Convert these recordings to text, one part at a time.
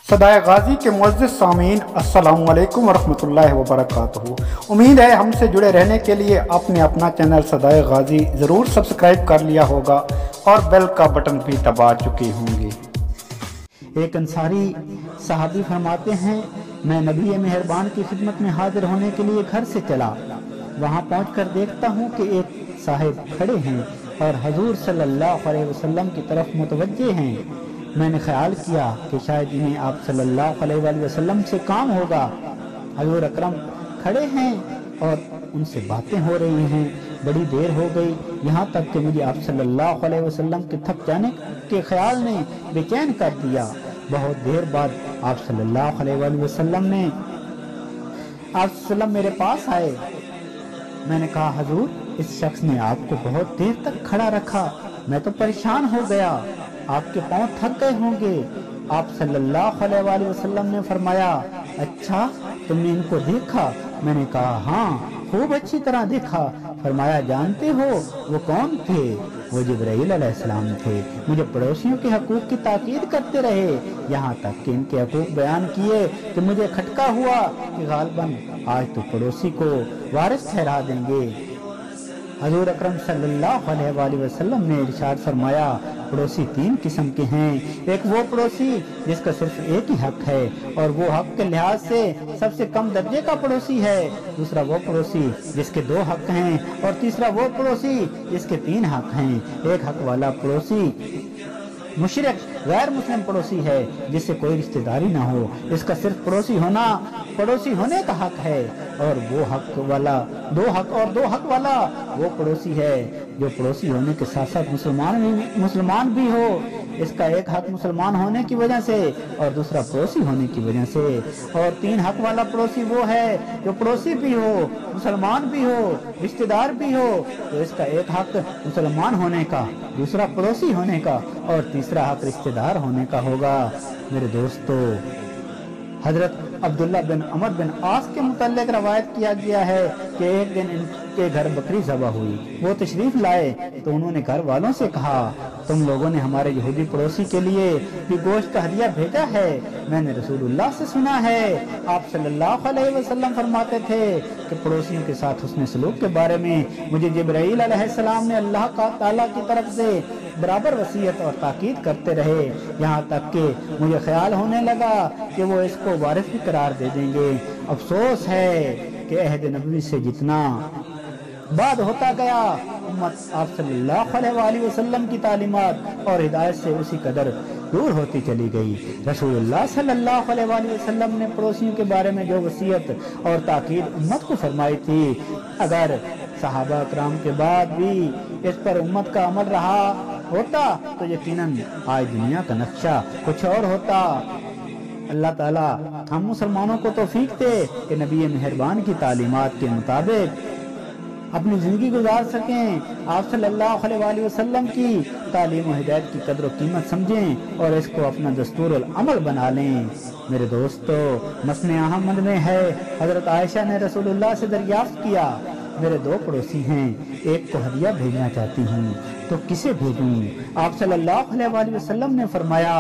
सदाए गाजी के मुअज़्ज़िज़ सामीन अस्सलामु अलैकुम वरहमतुल्लाहि वबरकातुहू। उम्मीद है हमसे जुड़े रहने के लिए आपने अपना चैनल सदाए गाजी ज़रूर सब्सक्राइब कर लिया होगा और बेल का बटन भी दबा चुके होंगे। एक अंसारी सहाबी फरमाते हैं, मैं नबी मेहरबान की खिदमत में हाजिर होने के लिए घर से चला। वहाँ पहुँचकर देखता हूँ कि एक साहिब खड़े हैं और हजूर सल्लल्लाहु अलैहि वसल्लम की तरफ मुतवज्जे हैं। मैंने ख्याल किया कि शायद इन्हें आप सल्लल्लाहु अलैहि वसल्लम से काम होगा। हजूर अकरम खड़े हैं और उनसे बातें हो रही हैं। बड़ी देर हो गई, यहाँ तक कि मुझे आप सल्लल्लाहु अलैहि वसल्लम के थक जाने के ख्याल ने बेचैन कर दिया। बहुत देर बाद आप सल्लल्लाहु अलैहि वसल्लम ने मेरे पास आए। मैंने कहा, हजूर, इस शख्स ने आपको बहुत देर तक खड़ा रखा, मैं तो परेशान हो गया, आपके पांव थक गए होंगे। आप सल्लल्लाहु अलैहि वसल्लम ने फरमाया, अच्छा तुमने इनको देखा? मैंने कहा, हाँ, खूब अच्छी तरह देखा। फरमाया, जानते हो वो कौन थे? वो जिब्राइल अलैहिस्सलाम थे। मुझे पड़ोसियों के हकूक की ताकीद करते रहे, यहाँ तक कि इनके हकूक बयान किए कि मुझे खटका हुआ कि गालिबन आज तो पड़ोसी को वारिस ठहरा देंगे। हजूर अकरम सल्लल्लाहु अलैहि वसल्लम ने इरशाद फरमाया, पड़ोसी तीन किस्म के हैं। एक वो पड़ोसी जिसका सिर्फ एक ही हक है और वो हक के लिहाज से सबसे कम दर्जे का पड़ोसी है। दूसरा वो पड़ोसी जिसके दो हक हैं और तीसरा वो पड़ोसी जिसके तीन हक हैं। एक हक वाला पड़ोसी मुशरिक गैर मुस्लिम पड़ोसी है जिससे कोई रिश्तेदारी ना हो, इसका सिर्फ पड़ोसी होने का हक है। और वो हक वाला दो हक वाला वो पड़ोसी है जो पड़ोसी होने के साथ साथ मुसलमान भी हो। इसका एक हक मुसलमान होने की वजह से और दूसरा पड़ोसी होने की वजह से। और तीन हक वाला पड़ोसी वो है जो पड़ोसी भी हो, मुसलमान भी हो, रिश्तेदार भी हो। तो इसका एक हक मुसलमान होने का, दूसरा पड़ोसी होने का और तीसरा हक रिश्तेदार होने का होगा। मेरे दोस्तों, हजरत अब्दुल्ला बिन अमर बिन आस के मुतल्लिक रवायत किया गया है कि एक दिन इनके घर बकरी ज़बह हुई। वो तशरीफ लाए तो उन्होंने घर वालों से कहा, तुम लोगों ने हमारे यहूदी पड़ोसी के लिए भी गोश्त का हदिया भेजा है। मैंने रसूलुल्लाह से सुना है, आप सल्लल्लाहु अलैहि वसल्लम फरमाते थे कि पड़ोसियों के साथ हुस्न सलूक के बारे में मुझे जिब्राइल अलैहिस्सलाम ने अल्लाह ताला की तरफ से बराबर वसीयत और ताकीद करते रहे, यहाँ तक कि मुझे ख्याल होने लगा कि वो इसको वारिस भी करार दे देंगे। अफसोस है कि अहद नबवी से जितना बाद होता गया, उम्मत आप सल्लल्लाहु अलैहि वसल्लम की तालीमात और हिदायत से उसी कदर दूर होती चली गई। रसूलुल्लाह सल्लल्लाहु अलैहि वसल्लम ने पड़ोसियों के बारे में जो वसीयत और ताकीद उम्मत को फरमाई थी, अगर सहाबा कराम के बाद भी इस पर उम्मत का अमल रहा होता तो यकीनन आज दुनिया का नक्शा कुछ और होता। अल्लाह ताला हम मुसलमानों को तौफीक दे कि नबी मेहरबान की तालीमात के मुताबिक अपनी जिंदगी गुजार सकें, आप सल्लल्लाहु अलैहि वसल्लम की तालीम और हिदायत की कदर और कीमत समझें और इसको अपना दस्तूर अमल बना लें। मेरे दोस्तों, मसने अहमद में है, हजरत आयशा ने रसूलुल्लाह से दरियाफ्त किया, मेरे दो पड़ोसी हैं, एक को हदिया भेजना चाहती हूँ तो किसे भेजूं? आप सल्लल्लाहु अलैहि वसल्लम ने फरमाया,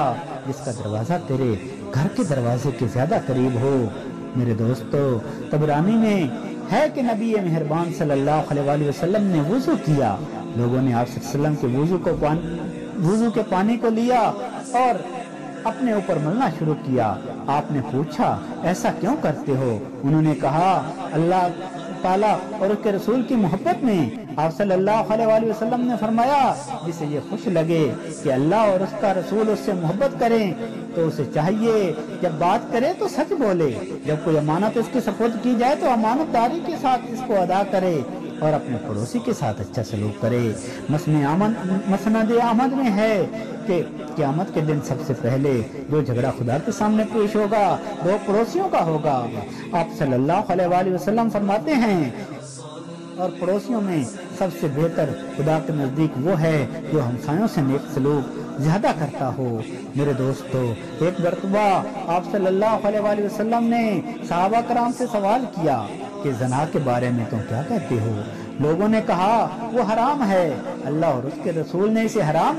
जिसका दरवाजा तेरे घर के दरवाजे के ज्यादा करीब हो। मेरे दोस्तों, तबरानी में है कि नबी मेहरबान सल्लल्लाहु अलैहि वसल्लम ने वुजू किया। लोगों ने आप सल्लल्लाहु अलैहि वसल्लम के वुजू के पानी को लिया और अपने ऊपर मलना शुरू किया। आपने पूछा, ऐसा क्यों करते हो? उन्होंने कहा, अल्लाह ताला और उसके रसूल की मोहब्बत में। आप सल्लल्लाहु अलैहि वसल्लम ने फरमाया, जिसे ये खुश लगे कि अल्लाह और उसका रसूल उससे मोहब्बत करें तो उसे चाहिए जब बात करे तो सच बोले, जब कोई अमानत उसके सपुर्द की जाए तो अमानतदारी के साथ इसको अदा करे और अपने पड़ोसी के साथ अच्छा सलूक करे। मसनद अहमद में है कि क़यामत के दिन सबसे पहले जो झगड़ा खुदा के सामने पेश होगा वो पड़ोसियों का होगा। आप सल्लल्लाहु अलैहि वसल्लम फरमाते हैं, और पड़ोसियों में सबसे बेहतर खुदा के नजदीक वो है जो हमसायों से नेक सलूक ज्यादा करता हो। मेरे दोस्तों, एक मरतबा आप सल्लल्लाहु अलैहि वसल्लम ने सहाबा कराम से सवाल किया कि ज़ना के बारे में तुम क्या कहते हो? लोगों ने कहा, वो हराम है, अल्लाह और उसके रसूल ने इसे हराम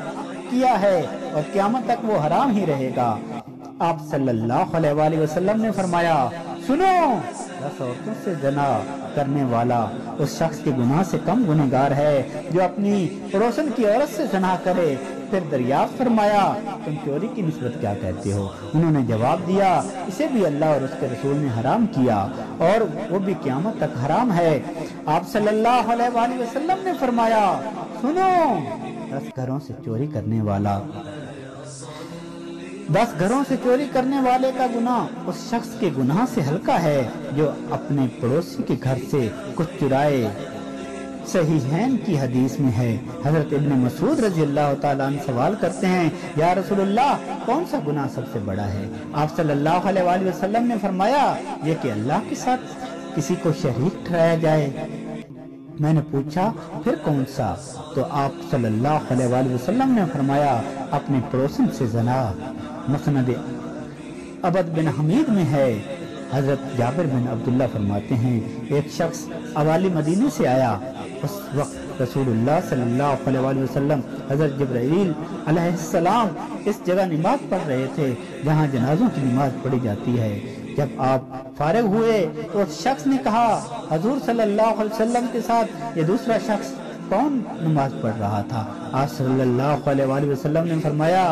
किया है और क़यामत तक वो हराम ही रहेगा। آپ صلی اللہ علیہ وسلم نے فرمایا سنو 10 عورتوں سے زنا کرنے والا اس شخص کے گناہ سے کم گنہگار ہے جو اپنی پڑوسن کی عورت سے زنا کرے۔ پھر دریافت فرمایا تم چوری کی نسبت کیا کہتے ہو؟ انہوں نے جواب دیا اسے بھی اللہ اور اس کے رسول نے حرام کیا اور وہ بھی قیامت تک حرام ہے۔ آپ صلی اللہ علیہ وسلم نے فرمایا سنو 10 گھروں سے چوری کرنے والا 10 گھروں سے چوری کرنے والے کا گناہ اس شخص کے گناہ سے ہلکا ہے جو اپنے پڑوسی کے گھر سے کچھ چرائے۔ صحیحین کی حدیث میں ہے، حضرت ابن مسعود رضی اللہ تعالیٰ عنہ سوال کرتے ہیں یا رسول اللہ کون سا گناہ سب سے بڑا ہے؟ آپ صلی اللہ علیہ وسلم نے فرمایا یہ کہ اللہ کے ساتھ کسی کو شریک ٹھہرایا جائے۔ میں نے پوچھا پھر کون سا؟ تو آپ صلی اللہ علیہ وسلم نے فرمایا اپنے پڑوسن سے زنا۔ مسند عبد بن حمید میں ہے، حضرت جابر بن عبداللہ فرماتے ہیں ایک شخص اوالی مدینے سے آیا، اس وقت رسول اللہ صلی اللہ علیہ وسلم حضرت جبرائیل علیہ السلام اس جگہ نماز پڑھ رہے تھے جہاں جنازوں کی نماز پڑھی جاتی ہے۔ جب آپ فارغ ہوئے تو اس شخص نے کہا حضور صلی اللہ علیہ وسلم کے ساتھ یہ دوسرا شخص کون نماز پڑھ رہا تھا؟ آپ صلی اللہ علیہ وسلم نے فرمایا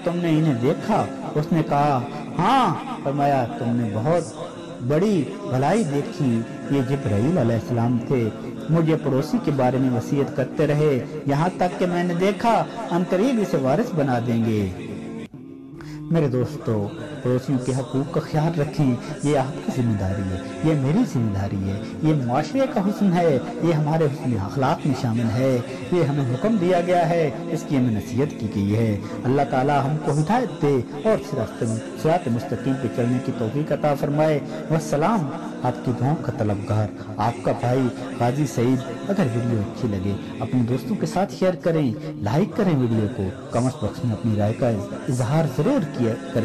تم نے انہیں دیکھا؟ اس نے کہا ہاں۔ فرمایا تم نے بہت بڑی بھلائی دیکھی، یہ جبرائیل علیہ السلام تھے، مجھے پڑوسی کے بارے میں وصیت کرتے رہے یہاں تک کہ میں نے دیکھا ان قریب اسے وارث بنا دیں گے۔ میرے دوستو پڑوسیوں کے حقوق کا خیال رکھیں، یہ آپ کی ذمہ داری ہے، یہ میری ذمہ داری ہے، یہ معاشرے کا حسن ہے، یہ ہمارے حسن اخلاق میں شامل ہے، یہ ہمیں حکم دیا گیا ہے، اس کی ہمیں نصیحت کی گئی ہے۔ اللہ تعالی ہم کو ہدایت دے اور صراط مستقیم پہ چلنے کی توفیق عطا فرمائے۔ والسلام، آپ کی دعاؤں کا طلبگار آپ کا بھائی قاضی سعید۔ اگر ویڈیو اچھی لگے اپنے دوستوں کے ساتھ شیئر کریں، لائک کریں، ویڈیو کو کمنٹ باکس میں اپنی رائے کا اظہار ضرور کیا کریں۔